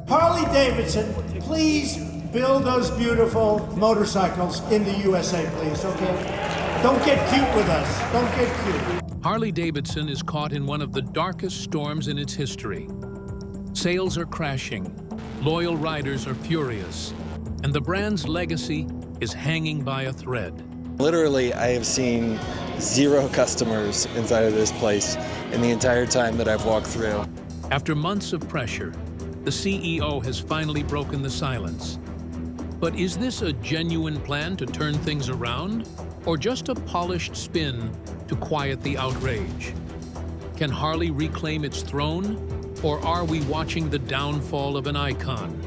Harley-Davidson, please build those beautiful motorcycles in the USA, please, okay? Don't get cute with us. Don't get cute. Harley-Davidson is caught in one of the darkest storms in its history. Sales are crashing, loyal riders are furious, and the brand's legacy is hanging by a thread. Literally, I have seen 0 customers inside of this place in the entire time that I've walked through. After months of pressure, the CEO has finally broken the silence. But is this a genuine plan to turn things around, or just a polished spin to quiet the outrage? Can Harley reclaim its throne, or are we watching the downfall of an icon?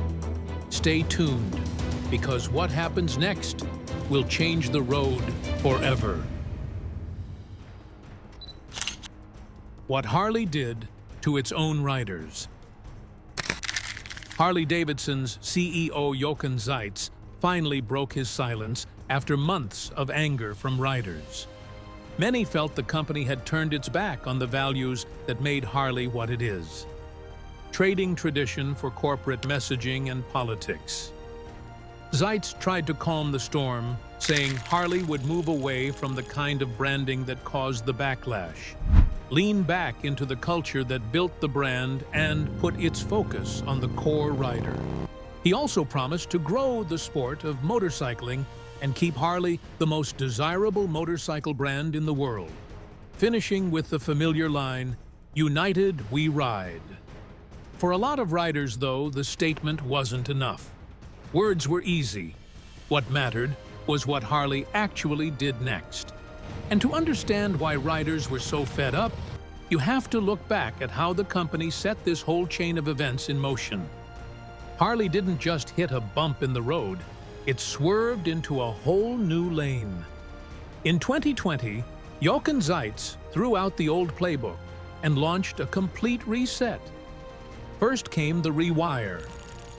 Stay tuned, because what happens next will change the road forever. What Harley did to its own riders. Harley-Davidson's CEO Jochen Zeitz finally broke his silence after months of anger from riders. Many felt the company had turned its back on the values that made Harley what it is, trading tradition for corporate messaging and politics. Zeitz tried to calm the storm, saying Harley would move away from the kind of branding that caused the backlash, lean back into the culture that built the brand, and put its focus on the core rider. He also promised to grow the sport of motorcycling and keep Harley the most desirable motorcycle brand in the world, finishing with the familiar line, "United we ride." For a lot of riders, though, the statement wasn't enough. Words were easy. What mattered was what Harley actually did next. And to understand why riders were so fed up, you have to look back at how the company set this whole chain of events in motion. Harley didn't just hit a bump in the road, it swerved into a whole new lane. In 2020, Jochen Zeitz threw out the old playbook and launched a complete reset. First came the Rewire.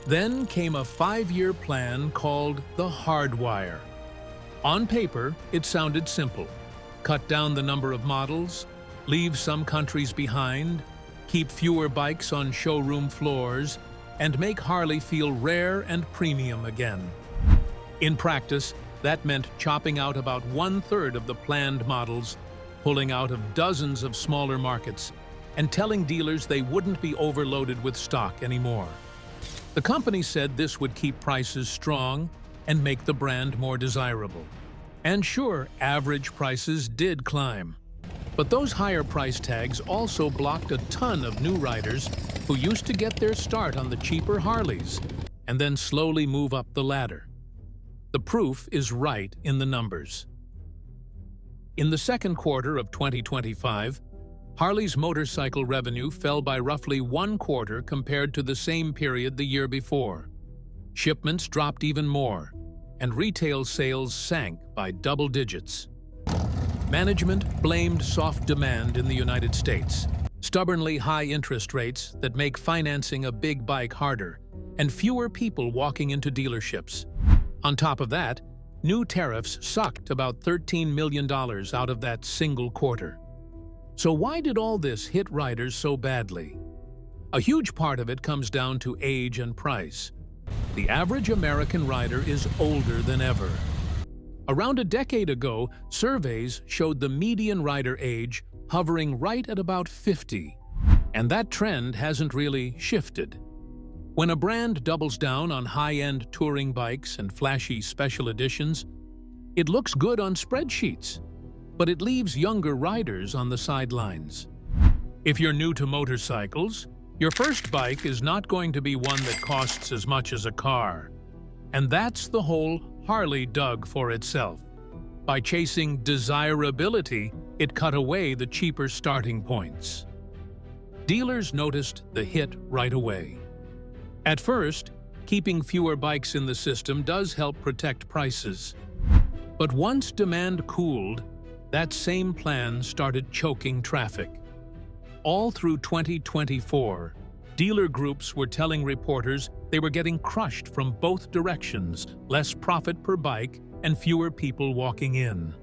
Then came a 5-year plan called the Hardwire. On paper, it sounded simple. Cut down the number of models, leave some countries behind, keep fewer bikes on showroom floors, and make Harley feel rare and premium again. In practice, that meant chopping out about 1/3 of the planned models, pulling out of dozens of smaller markets, and telling dealers they wouldn't be overloaded with stock anymore. The company said this would keep prices strong and make the brand more desirable. And sure, average prices did climb. But those higher price tags also blocked a ton of new riders who used to get their start on the cheaper Harleys and then slowly move up the ladder. The proof is right in the numbers. In the second quarter of 2025, Harley's motorcycle revenue fell by roughly 1/4 compared to the same period the year before. Shipments dropped even more, and retail sales sank by double digits. Management blamed soft demand in the United States, stubbornly high interest rates that make financing a big bike harder, and fewer people walking into dealerships. On top of that, new tariffs sucked about $13 million out of that single quarter. So why did all this hit riders so badly? A huge part of it comes down to age and price. The average American rider is older than ever. Around a decade ago, surveys showed the median rider age hovering right at about 50, and that trend hasn't really shifted. When a brand doubles down on high-end touring bikes and flashy special editions, it looks good on spreadsheets, but it leaves younger riders on the sidelines. If you're new to motorcycles, your first bike is not going to be one that costs as much as a car. And that's the hole Harley dug for itself. By chasing desirability, it cut away the cheaper starting points. Dealers noticed the hit right away. At first, keeping fewer bikes in the system does help protect prices. But once demand cooled, that same plan started choking traffic. All through 2024, dealer groups were telling reporters they were getting crushed from both directions, less profit per bike and fewer people walking in.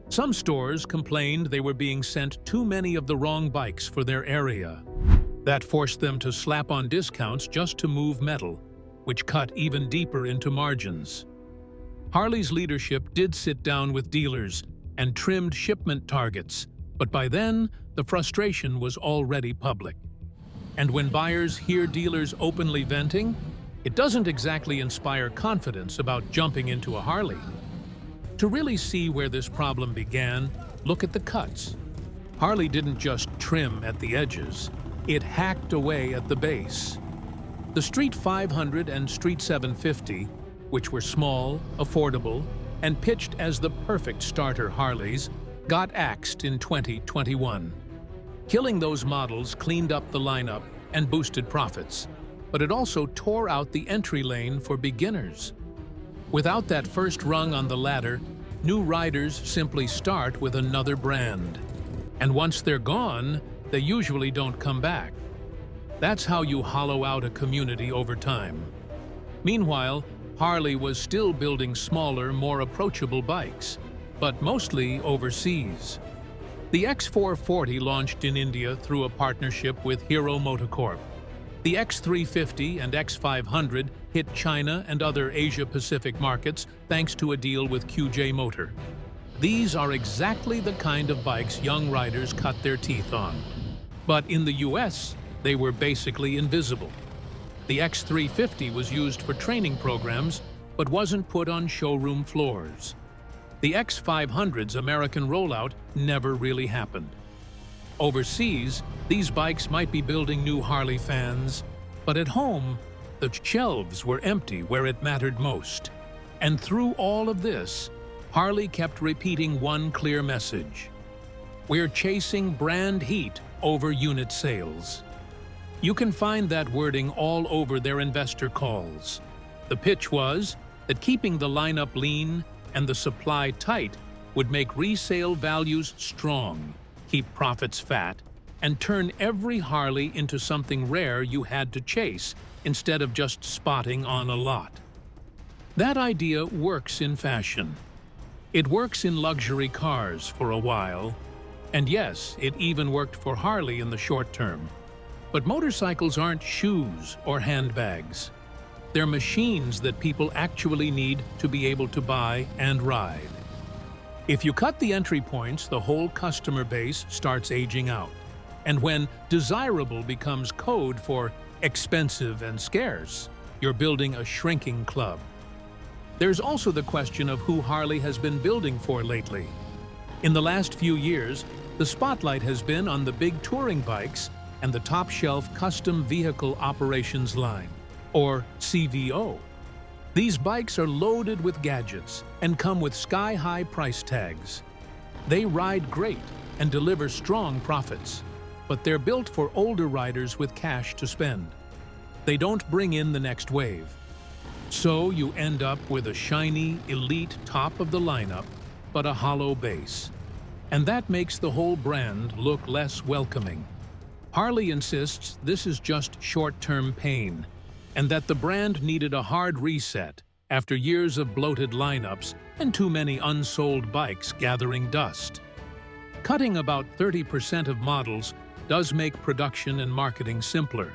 Some stores complained they were being sent too many of the wrong bikes for their area. That forced them to slap on discounts just to move metal, which cut even deeper into margins. Harley's leadership did sit down with dealers and trimmed shipment targets, but by then, the frustration was already public. And when buyers hear dealers openly venting, it doesn't exactly inspire confidence about jumping into a Harley. To really see where this problem began, look at the cuts. Harley didn't just trim at the edges, it hacked away at the base. The Street 500 and Street 750, which were small, affordable, and pitched as the perfect starter Harleys, got axed in 2021. Killing those models cleaned up the lineup and boosted profits, but it also tore out the entry lane for beginners. Without that first rung on the ladder, new riders simply start with another brand. And once they're gone, they usually don't come back. That's how you hollow out a community over time. Meanwhile, Harley was still building smaller, more approachable bikes, but mostly overseas. The X440 launched in India through a partnership with Hero MotoCorp. The X350 and X500 hit China and other Asia-Pacific markets thanks to a deal with QJ Motor. These are exactly the kind of bikes young riders cut their teeth on. But in the US, they were basically invisible. The X350 was used for training programs, but wasn't put on showroom floors. The X500's American rollout never really happened. Overseas, these bikes might be building new Harley fans, but at home, the shelves were empty where it mattered most. And through all of this, Harley kept repeating one clear message: we're chasing brand heat over unit sales. You can find that wording all over their investor calls. The pitch was that keeping the lineup lean and the supply tight would make resale values strong, keep profits fat, and turn every Harley into something rare you had to chase instead of just spotting on a lot. That idea works in fashion. It works in luxury cars for a while, and yes, it even worked for Harley in the short term. But motorcycles aren't shoes or handbags. They're machines that people actually need to be able to buy and ride. If you cut the entry points, the whole customer base starts aging out. And when desirable becomes code for expensive and scarce, you're building a shrinking club. There's also the question of who Harley has been building for lately. In the last few years, the spotlight has been on the big touring bikes and the top-shelf Custom Vehicle Operations line, or CVO. These bikes are loaded with gadgets and come with sky-high price tags. They ride great and deliver strong profits, but they're built for older riders with cash to spend. They don't bring in the next wave. So you end up with a shiny, elite top of the lineup, but a hollow base. And that makes the whole brand look less welcoming. Harley insists this is just short-term pain, and that the brand needed a hard reset after years of bloated lineups and too many unsold bikes gathering dust. Cutting about 30% of models does make production and marketing simpler.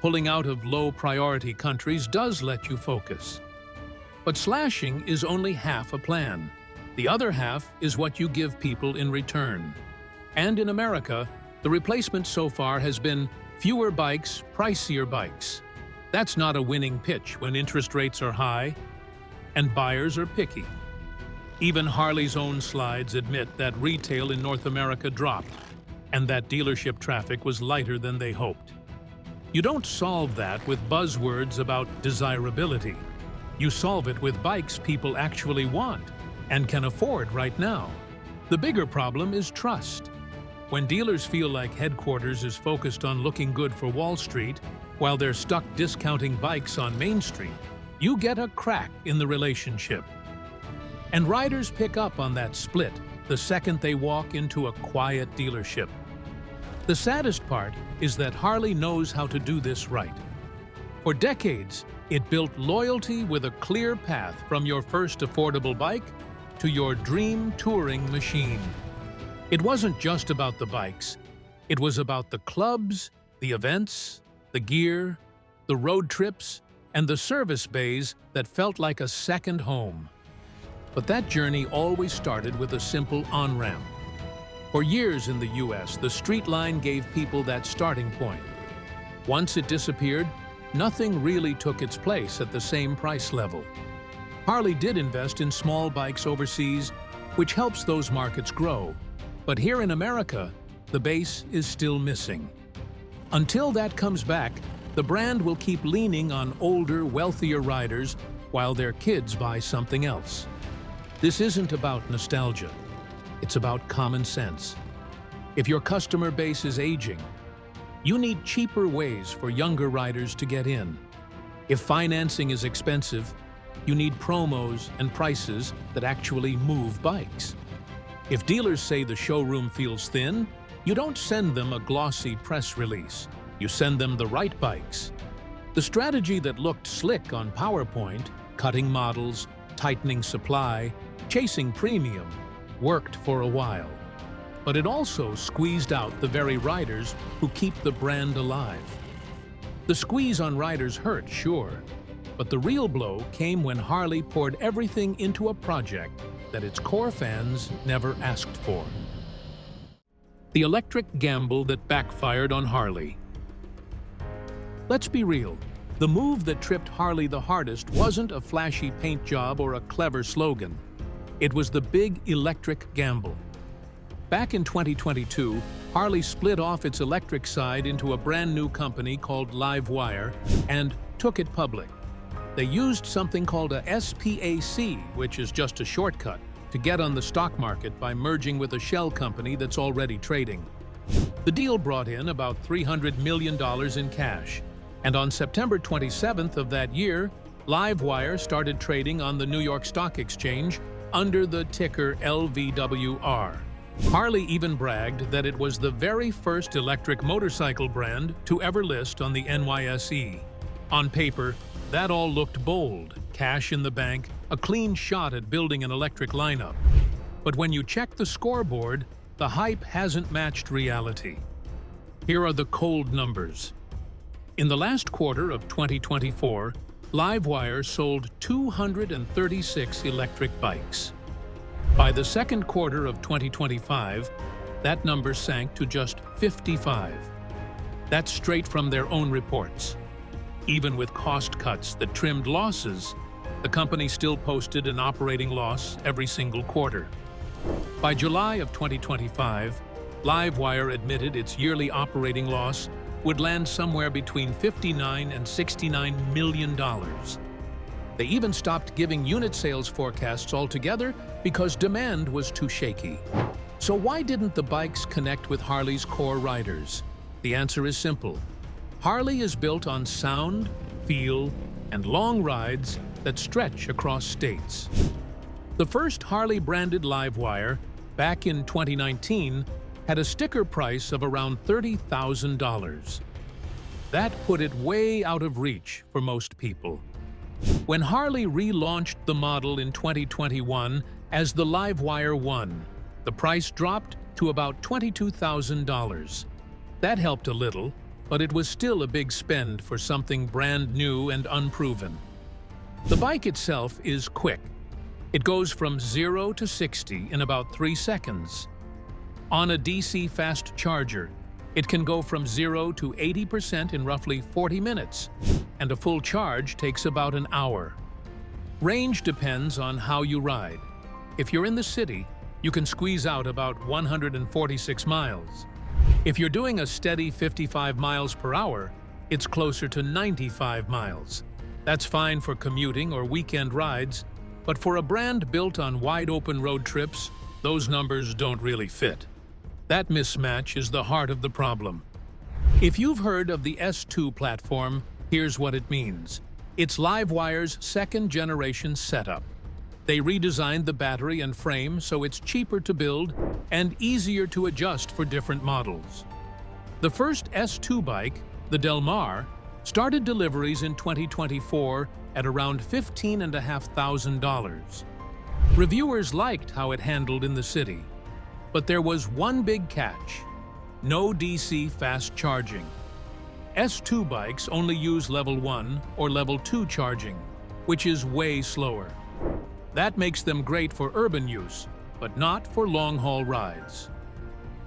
Pulling out of low-priority countries does let you focus. But slashing is only half a plan. The other half is what you give people in return. And in America, the replacement so far has been fewer bikes, pricier bikes. That's not a winning pitch when interest rates are high and buyers are picky. Even Harley's own slides admit that retail in North America dropped and that dealership traffic was lighter than they hoped. You don't solve that with buzzwords about desirability. You solve it with bikes people actually want and can afford right now. The bigger problem is trust. When dealers feel like headquarters is focused on looking good for Wall Street while they're stuck discounting bikes on Main Street, you get a crack in the relationship. And riders pick up on that split the second they walk into a quiet dealership. The saddest part is that Harley knows how to do this right. For decades, it built loyalty with a clear path from your first affordable bike to your dream touring machine. It wasn't just about the bikes. It was about the clubs, The events, the gear, the road trips, and the service bays that felt like a second home. But that journey always started with a simple on-ramp. For years in the US, the street line gave people that starting point. Once it disappeared, nothing really took its place at the same price level. Harley did invest in small bikes overseas, which helps those markets grow. But here in America, the base is still missing. Until that comes back, the brand will keep leaning on older, wealthier riders while their kids buy something else. This isn't about nostalgia. It's about common sense. If your customer base is aging, you need cheaper ways for younger riders to get in. If financing is expensive, you need promos and prices that actually move bikes. If dealers say the showroom feels thin, you don't send them a glossy press release. You send them the right bikes. The strategy that looked slick on PowerPoint, cutting models, tightening supply, chasing premium, worked for a while. But it also squeezed out the very riders who keep the brand alive. The squeeze on riders hurt, sure, but the real blow came when Harley poured everything into a project that its core fans never asked for. The electric gamble that backfired on Harley. Let's be real. The move that tripped Harley the hardest wasn't a flashy paint job or a clever slogan. It was the big electric gamble. Back in 2022, Harley split off its electric side into a brand new company called LiveWire and took it public. They used something called a SPAC, which is just a shortcut, to get on the stock market by merging with a shell company that's already trading. The deal brought in about $300 million in cash, and on September 27th of that year, LiveWire started trading on the New York Stock Exchange under the ticker LVWR. Harley even bragged that it was the very first electric motorcycle brand to ever list on the NYSE. On paper, that all looked bold, cash in the bank, a clean shot at building an electric lineup. But when you check the scoreboard, the hype hasn't matched reality. Here are the cold numbers. In the last quarter of 2024, LiveWire sold 236 electric bikes. By the second quarter of 2025, that number sank to just 55. That's straight from their own reports. Even with cost cuts that trimmed losses, the company still posted an operating loss every single quarter. By July of 2025, LiveWire admitted its yearly operating loss would land somewhere between $59 and $69 million. They even stopped giving unit sales forecasts altogether because demand was too shaky. So why didn't the bikes connect with Harley's core riders? The answer is simple. Harley is built on sound, feel, and long rides that stretch across states. The first Harley-branded LiveWire, back in 2019, had a sticker price of around $30,000. That put it way out of reach for most people. When Harley relaunched the model in 2021 as the LiveWire 1, the price dropped to about $22,000. That helped a little, but it was still a big spend for something brand new and unproven. The bike itself is quick. It goes from 0 to 60 in about 3 seconds. On a DC fast charger, it can go from 0 to 80% in roughly 40 minutes, and a full charge takes about an hour. Range depends on how you ride. If you're in the city, you can squeeze out about 146 miles. If you're doing a steady 55 miles per hour, it's closer to 95 miles. That's fine for commuting or weekend rides, but for a brand built on wide-open road trips, those numbers don't really fit. That mismatch is the heart of the problem. If you've heard of the S2 platform, here's what it means. It's LiveWire's second-generation setup. They redesigned the battery and frame so it's cheaper to build and easier to adjust for different models. The first S2 bike, the Del Mar, started deliveries in 2024 at around $15,500. Reviewers liked how it handled in the city, but there was one big catch: no DC fast charging. S2 bikes only use level 1 or level 2 charging, which is way slower. That makes them great for urban use, but not for long-haul rides.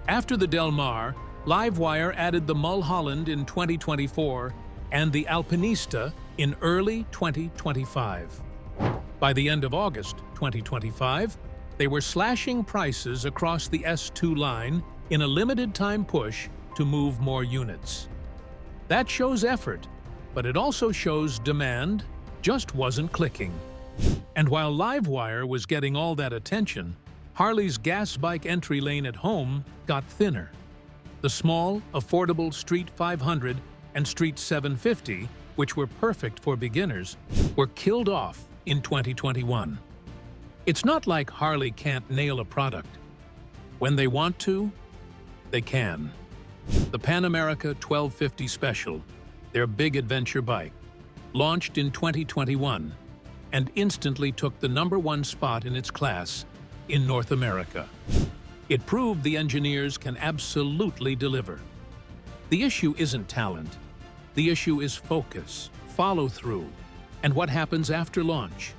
After the Del Mar, Livewire added the Mulholland in 2024 and the Alpinista in early 2025. By the end of August 2025, they were slashing prices across the S2 line in a limited-time push to move more units. That shows effort, but it also shows demand just wasn't clicking. And while Livewire was getting all that attention, Harley's gas bike entry lane at home got thinner. The small, affordable Street 500 and Street 750, which were perfect for beginners, were killed off in 2021. It's not like Harley can't nail a product. When they want to, they can. The Pan America 1250 Special, their big adventure bike, launched in 2021 and instantly took the #1 spot in its class in North America. It proved the engineers can absolutely deliver. The issue isn't talent. The issue is focus, follow-through, and what happens after launch.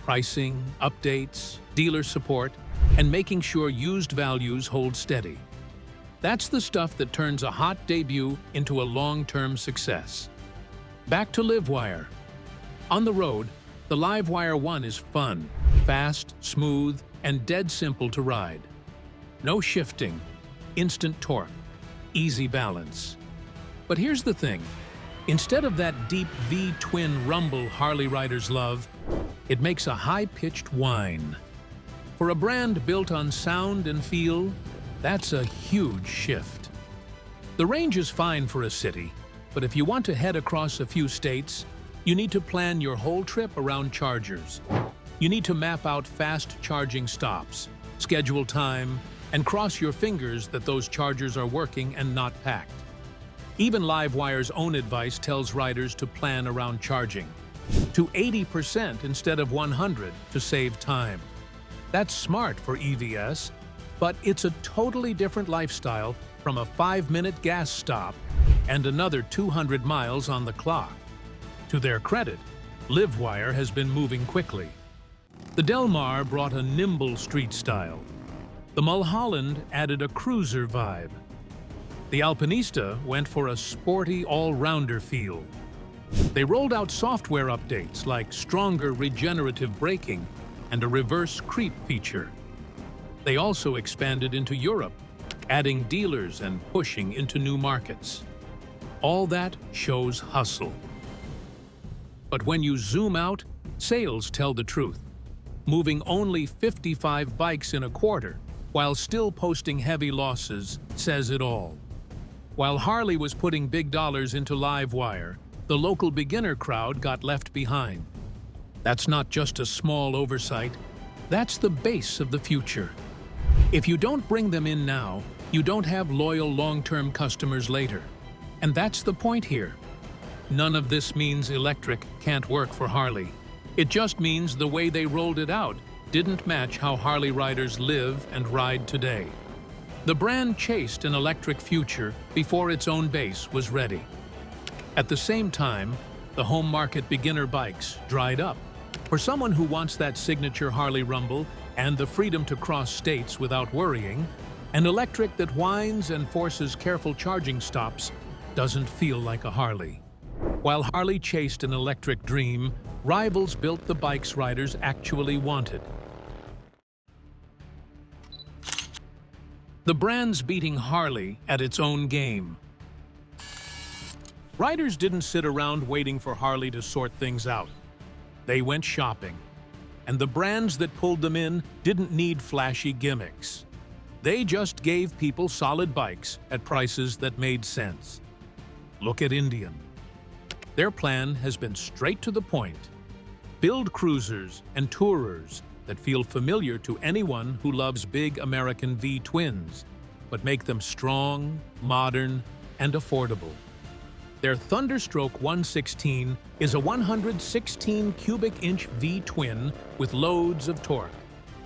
Pricing, updates, dealer support, and making sure used values hold steady. That's the stuff that turns a hot debut into a long-term success. Back to Livewire. On the road, the Livewire 1 is fun, fast, smooth, and dead simple to ride. No shifting, instant torque, easy balance. But here's the thing. Instead of that deep V-twin rumble Harley riders love, it makes a high-pitched whine. For a brand built on sound and feel, that's a huge shift. The range is fine for a city, but if you want to head across a few states, you need to plan your whole trip around chargers. You need to map out fast charging stops, schedule time, and cross your fingers that those chargers are working and not packed. Even Livewire's own advice tells riders to plan around charging, to 80% instead of 100 to save time. That's smart for EVS, but it's a totally different lifestyle from a 5-minute gas stop and another 200 miles on the clock. To their credit, Livewire has been moving quickly. The Del Mar brought a nimble street style. The Mulholland added a cruiser vibe. The Alpinista went for a sporty all-rounder feel. They rolled out software updates like stronger regenerative braking and a reverse creep feature. They also expanded into Europe, adding dealers and pushing into new markets. All that shows hustle. But when you zoom out, sales tell the truth. Moving only 55 bikes in a quarter, while still posting heavy losses, says it all. While Harley was putting big dollars into Livewire, the local beginner crowd got left behind. That's not just a small oversight, that's the base of the future. If you don't bring them in now, you don't have loyal long-term customers later. And that's the point here. None of this means electric can't work for Harley. It just means the way they rolled it out didn't match how Harley riders live and ride today. The brand chased an electric future before its own base was ready. At the same time, the home market beginner bikes dried up. For someone who wants that signature Harley rumble and the freedom to cross states without worrying, an electric that whines and forces careful charging stops doesn't feel like a Harley. While Harley chased an electric dream, rivals built the bikes riders actually wanted. The brand's beating Harley at its own game. Riders didn't sit around waiting for Harley to sort things out. They went shopping. And the brands that pulled them in didn't need flashy gimmicks. They just gave people solid bikes at prices that made sense. Look at Indian. Their plan has been straight to the point. Build cruisers and tourers that feel familiar to anyone who loves big American V-twins, but make them strong, modern, and affordable. Their Thunderstroke 116 is a 116 cubic inch V-twin with loads of torque,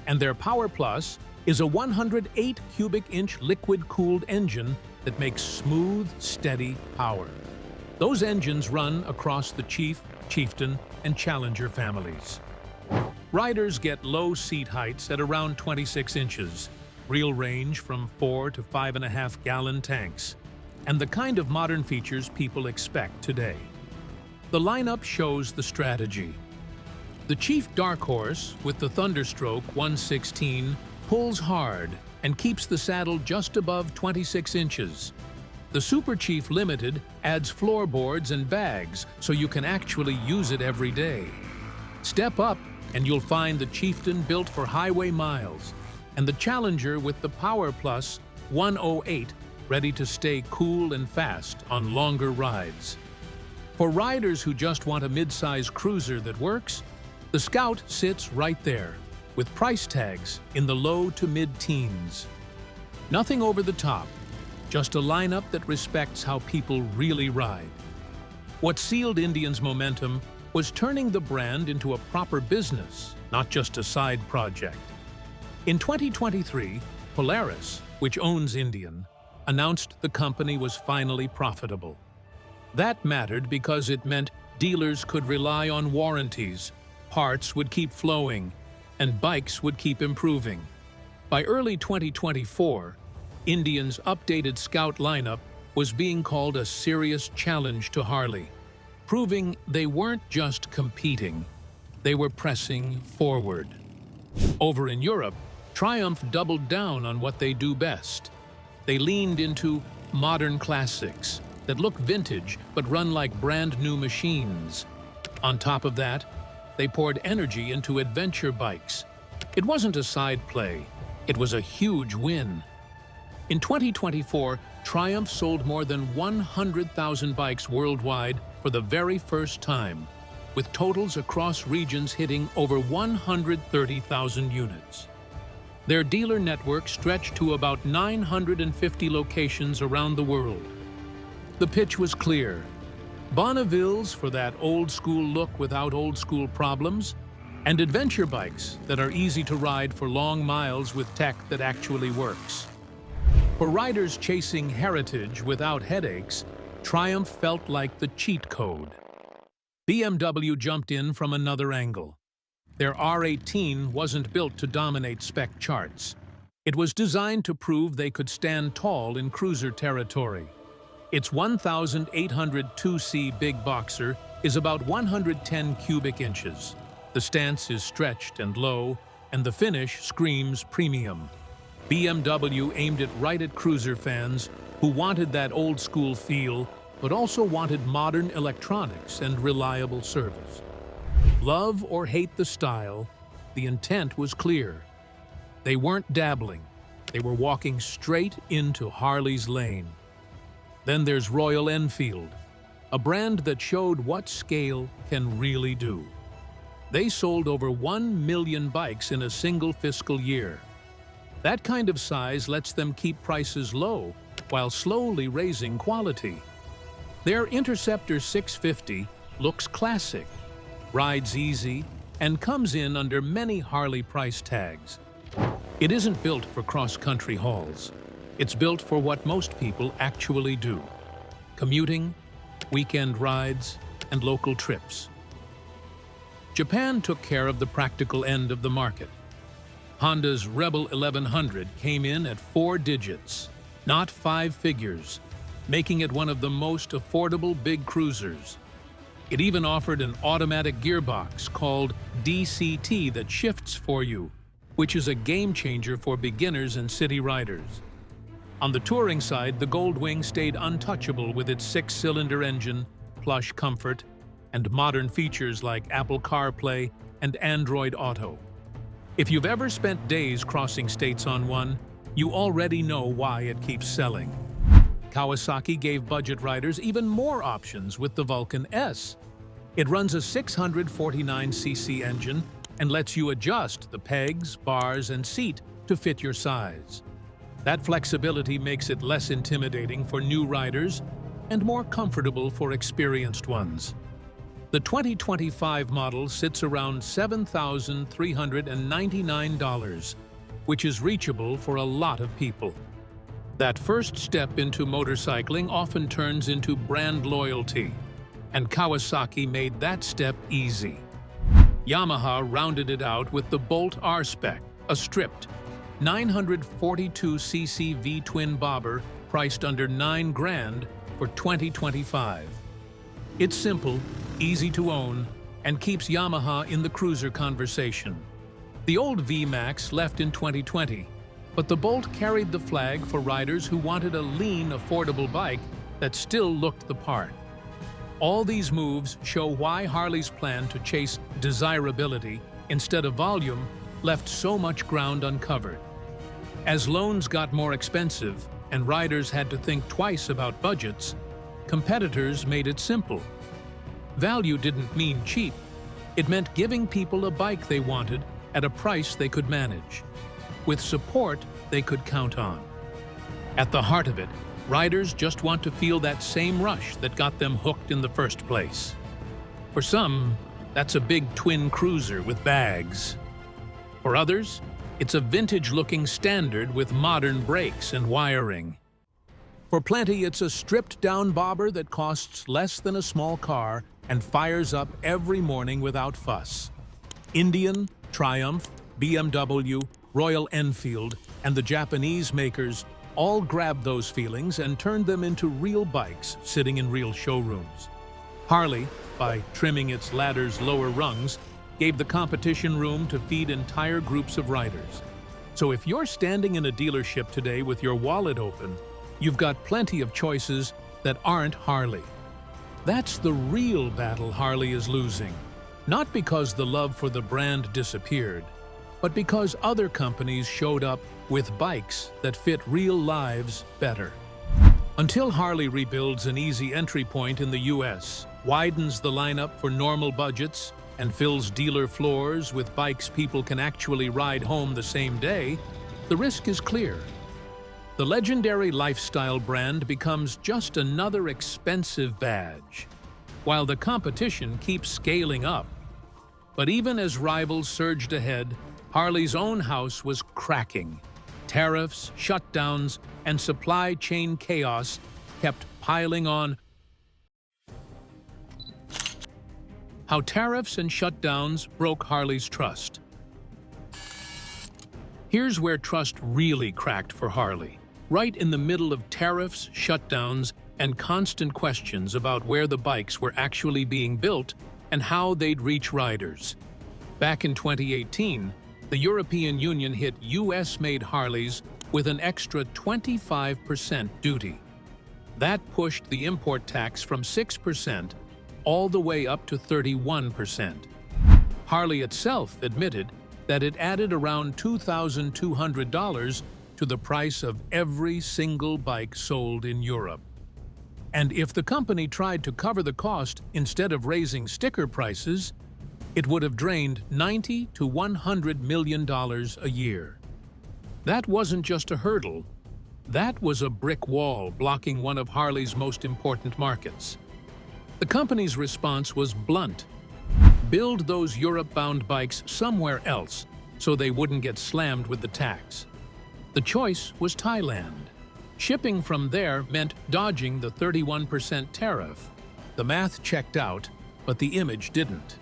and their Power Plus is a 108 cubic inch liquid-cooled engine that makes smooth, steady power. Those engines run across the Chief, Chieftain, and Challenger families. Riders get low seat heights at around 26 inches, real range from 4 to 5.5 gallon tanks, and the kind of modern features people expect today. The lineup shows the strategy. The Chief Dark Horse, with the Thunderstroke 116, pulls hard and keeps the saddle just above 26 inches. The Super Chief Limited adds floorboards and bags so you can actually use it every day. Step up and you'll find the Chieftain built for highway miles, and the Challenger with the Power Plus 108 ready to stay cool and fast on longer rides. For riders who just want a mid-size cruiser that works, the Scout sits right there, with price tags in the low to mid-teens. Nothing over the top, just a lineup that respects how people really ride. What sealed Indian's momentum was turning the brand into a proper business, not just a side project. In 2023, Polaris, which owns Indian, announced the company was finally profitable. That mattered because it meant dealers could rely on warranties, parts would keep flowing, and bikes would keep improving. By early 2024, Indian's updated Scout lineup was being called a serious challenge to Harley, proving they weren't just competing, they were pressing forward. Over in Europe, Triumph doubled down on what they do best. They leaned into modern classics that look vintage but run like brand new machines. On top of that, they poured energy into adventure bikes. It wasn't a side play, it was a huge win. In 2024, Triumph sold more than 100,000 bikes worldwide for the very first time, with totals across regions hitting over 130,000 units. Their dealer network stretched to about 950 locations around the world. The pitch was clear. Bonnevilles for that old-school look without old-school problems, and adventure bikes that are easy to ride for long miles with tech that actually works. For riders chasing heritage without headaches, Triumph felt like the cheat code. BMW jumped in from another angle. Their R18 wasn't built to dominate spec charts. It was designed to prove they could stand tall in cruiser territory. Its 1,802c big boxer is about 110 cubic inches. The stance is stretched and low, and the finish screams premium. BMW aimed it right at cruiser fans who wanted that old-school feel, but also wanted modern electronics and reliable service. Love or hate the style, the intent was clear. They weren't dabbling, they were walking straight into Harley's lane. Then there's Royal Enfield, a brand that showed what scale can really do. They sold over 1 million bikes in a single fiscal year. That kind of size lets them keep prices low while slowly raising quality. Their Interceptor 650 looks classic, rides easy, and comes in under many Harley price tags. It isn't built for cross-country hauls. It's built for what most people actually do: commuting, weekend rides, and local trips. Japan took care of the practical end of the market. Honda's Rebel 1100 came in at 4 digits, not 5 figures, making it one of the most affordable big cruisers. It even offered an automatic gearbox called DCT that shifts for you, which is a game changer for beginners and city riders. On the touring side, the Goldwing stayed untouchable with its 6-cylinder engine, plush comfort, and modern features like Apple CarPlay and Android Auto. If you've ever spent days crossing states on one, you already know why it keeps selling. Kawasaki gave budget riders even more options with the Vulcan S. It runs a 649cc engine and lets you adjust the pegs, bars, and seat to fit your size. That flexibility makes it less intimidating for new riders and more comfortable for experienced ones. The 2025 model sits around $7,399, which is reachable for a lot of people. That first step into motorcycling often turns into brand loyalty, and Kawasaki made that step easy. Yamaha rounded it out with the Bolt R-Spec, a stripped 942cc V-twin bobber priced under $9 grand for 2025. It's simple, easy to own, and keeps Yamaha in the cruiser conversation. The old V-Max left in 2020, but the Bolt carried the flag for riders who wanted a lean, affordable bike that still looked the part. All these moves show why Harley's plan to chase desirability instead of volume left so much ground uncovered. As loans got more expensive and riders had to think twice about budgets, competitors made it simple. Value didn't mean cheap. It meant giving people a bike they wanted at a price they could manage, with support they could count on. At the heart of it, riders just want to feel that same rush that got them hooked in the first place. For some, that's a big twin cruiser with bags. For others, it's a vintage-looking standard with modern brakes and wiring. For plenty, it's a stripped-down bobber that costs less than a small car and fires up every morning without fuss. Indian, Triumph, BMW, Royal Enfield, and the Japanese makers all grabbed those feelings and turned them into real bikes sitting in real showrooms. Harley, by trimming its ladder's lower rungs, gave the competition room to feed entire groups of riders. So if you're standing in a dealership today with your wallet open, you've got plenty of choices that aren't Harley. That's the real battle Harley is losing, not because the love for the brand disappeared, but because other companies showed up with bikes that fit real lives better. Until Harley rebuilds an easy entry point in the US, widens the lineup for normal budgets, and fills dealer floors with bikes people can actually ride home the same day, the risk is clear. The legendary lifestyle brand becomes just another expensive badge, while the competition keeps scaling up. But even as rivals surged ahead, Harley's own house was cracking. Tariffs, shutdowns, and supply chain chaos kept piling on. How tariffs and shutdowns broke Harley's trust. Here's where trust really cracked for Harley. Right in the middle of tariffs, shutdowns, and constant questions about where the bikes were actually being built and how they'd reach riders. Back in 2018, the European Union hit US-made Harleys with an extra 25% duty. That pushed the import tax from 6% all the way up to 31%. Harley itself admitted that it added around $2,200 to the price of every single bike sold in Europe. And if the company tried to cover the cost instead of raising sticker prices, it would have drained $90 to $100 million a year. That wasn't just a hurdle. That was a brick wall blocking one of Harley's most important markets. The company's response was blunt. Build those Europe-bound bikes somewhere else so they wouldn't get slammed with the tax. The choice was Thailand. Shipping from there meant dodging the 31% tariff. The math checked out, but the image didn't.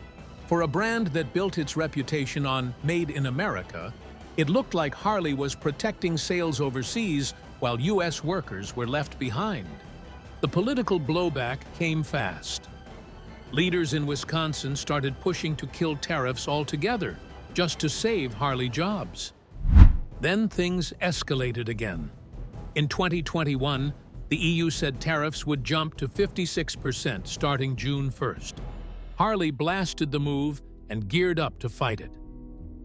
For a brand that built its reputation on Made in America, it looked like Harley was protecting sales overseas while US workers were left behind. The political blowback came fast. Leaders in Wisconsin started pushing to kill tariffs altogether, just to save Harley jobs. Then things escalated again. In 2021, the EU said tariffs would jump to 56% starting June 1st. Harley blasted the move and geared up to fight it.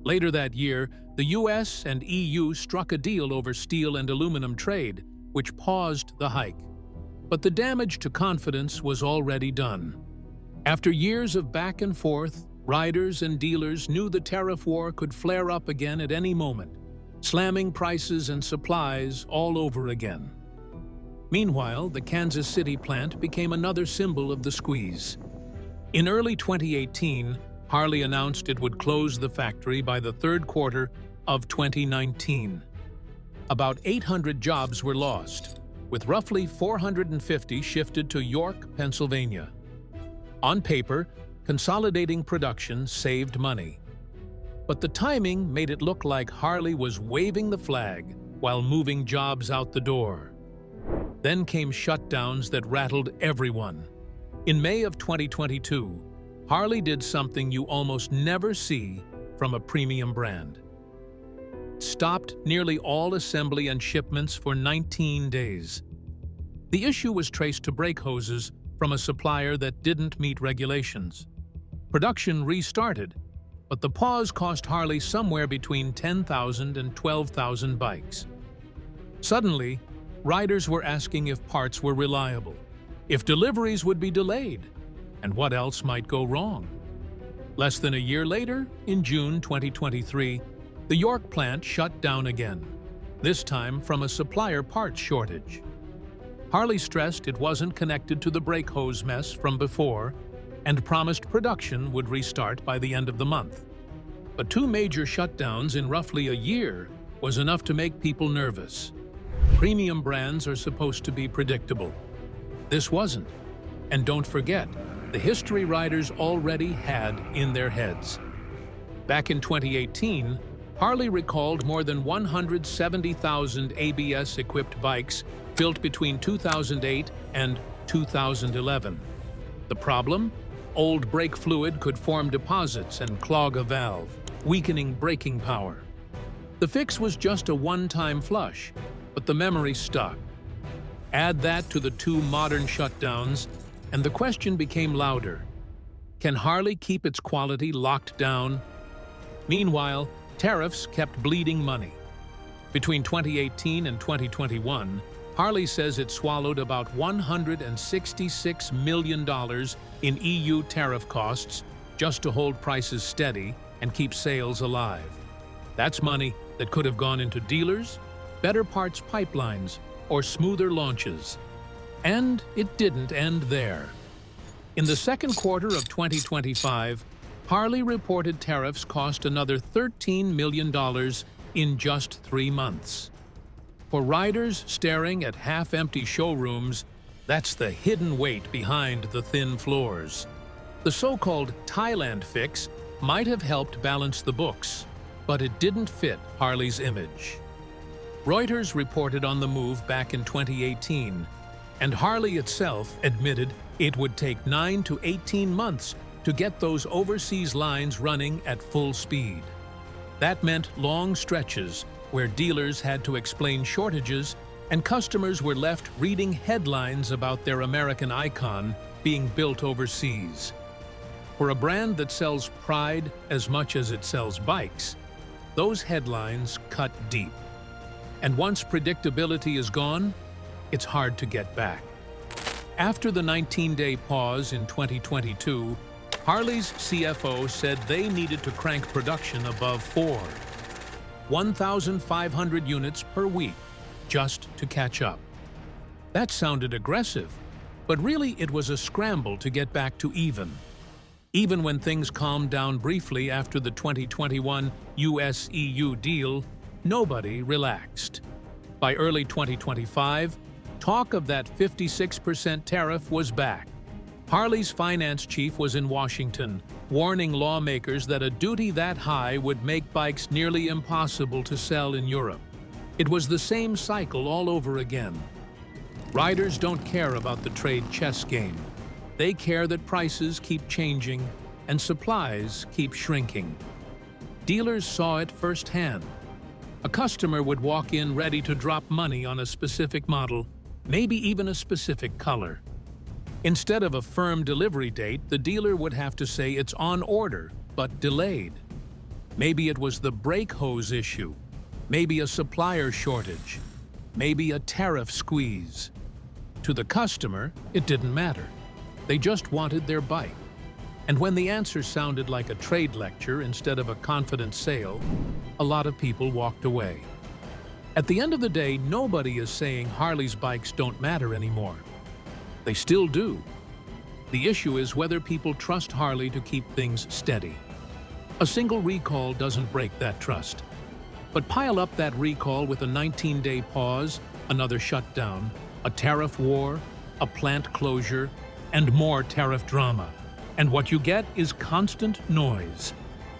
Later that year, the US and EU struck a deal over steel and aluminum trade, which paused the hike. But the damage to confidence was already done. After years of back and forth, riders and dealers knew the tariff war could flare up again at any moment, slamming prices and supplies all over again. Meanwhile, the Kansas City plant became another symbol of the squeeze. In early 2018, Harley announced it would close the factory by the third quarter of 2019. About 800 jobs were lost, with roughly 450 shifted to York, Pennsylvania. On paper, consolidating production saved money. But the timing made it look like Harley was waving the flag while moving jobs out the door. Then came shutdowns that rattled everyone. In May of 2022, Harley did something you almost never see from a premium brand. Stopped nearly all assembly and shipments for 19 days. The issue was traced to brake hoses from a supplier that didn't meet regulations. Production restarted, but the pause cost Harley somewhere between 10,000 and 12,000 bikes. Suddenly, riders were asking if parts were reliable, if deliveries would be delayed, and what else might go wrong. Less than a year later, in June 2023, the York plant shut down again, this time from a supplier parts shortage. Harley stressed it wasn't connected to the brake hose mess from before and promised production would restart by the end of the month. But 2 major shutdowns in roughly a year was enough to make people nervous. Premium brands are supposed to be predictable. This wasn't. And don't forget, the history riders already had in their heads. Back in 2018, Harley recalled more than 170,000 ABS-equipped bikes built between 2008 and 2011. The problem? Old brake fluid could form deposits and clog a valve, weakening braking power. The fix was just a one-time flush, but the memory stuck. Add that to the 2 modern shutdowns, and the question became louder. Can Harley keep its quality locked down? Meanwhile, tariffs kept bleeding money. Between 2018 and 2021, Harley says it swallowed about $166 million in EU tariff costs just to hold prices steady and keep sales alive. That's money that could have gone into dealers, better parts pipelines, or smoother launches. And it didn't end there. In the second quarter of 2025, Harley reported tariffs cost another $13 million in just 3 months. For riders staring at half-empty showrooms, that's the hidden weight behind the thin floors. The so-called Thailand fix might have helped balance the books, but it didn't fit Harley's image. Reuters reported on the move back in 2018, and Harley itself admitted it would take 9 to 18 months to get those overseas lines running at full speed. That meant long stretches where dealers had to explain shortages and customers were left reading headlines about their American icon being built overseas. For a brand that sells pride as much as it sells bikes, those headlines cut deep. And once predictability is gone, it's hard to get back. After the 19-day pause in 2022, Harley's CFO said they needed to crank production above 1,500 units per week, just to catch up. That sounded aggressive, but really it was a scramble to get back to even. Even when things calmed down briefly after the 2021 US-EU deal, nobody relaxed. By early 2025, talk of that 56% tariff was back. Harley's finance chief was in Washington, warning lawmakers that a duty that high would make bikes nearly impossible to sell in Europe. It was the same cycle all over again. Riders don't care about the trade chess game. They care that prices keep changing and supplies keep shrinking. Dealers saw it firsthand. A customer would walk in ready to drop money on a specific model, maybe even a specific color. Instead of a firm delivery date, the dealer would have to say it's on order, but delayed. Maybe it was the brake hose issue, maybe a supplier shortage, maybe a tariff squeeze. To the customer, it didn't matter. They just wanted their bike. And when the answer sounded like a trade lecture instead of a confident sale, a lot of people walked away. At the end of the day, nobody is saying Harley's bikes don't matter anymore. They still do. The issue is whether people trust Harley to keep things steady. A single recall doesn't break that trust. But pile up that recall with a 19-day pause, another shutdown, a tariff war, a plant closure, and more tariff drama. And what you get is constant noise.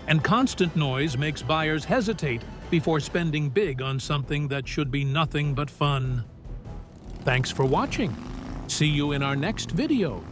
And constant noise makes buyers hesitate before spending big on something that should be nothing but fun. Thanks for watching. See you in our next video.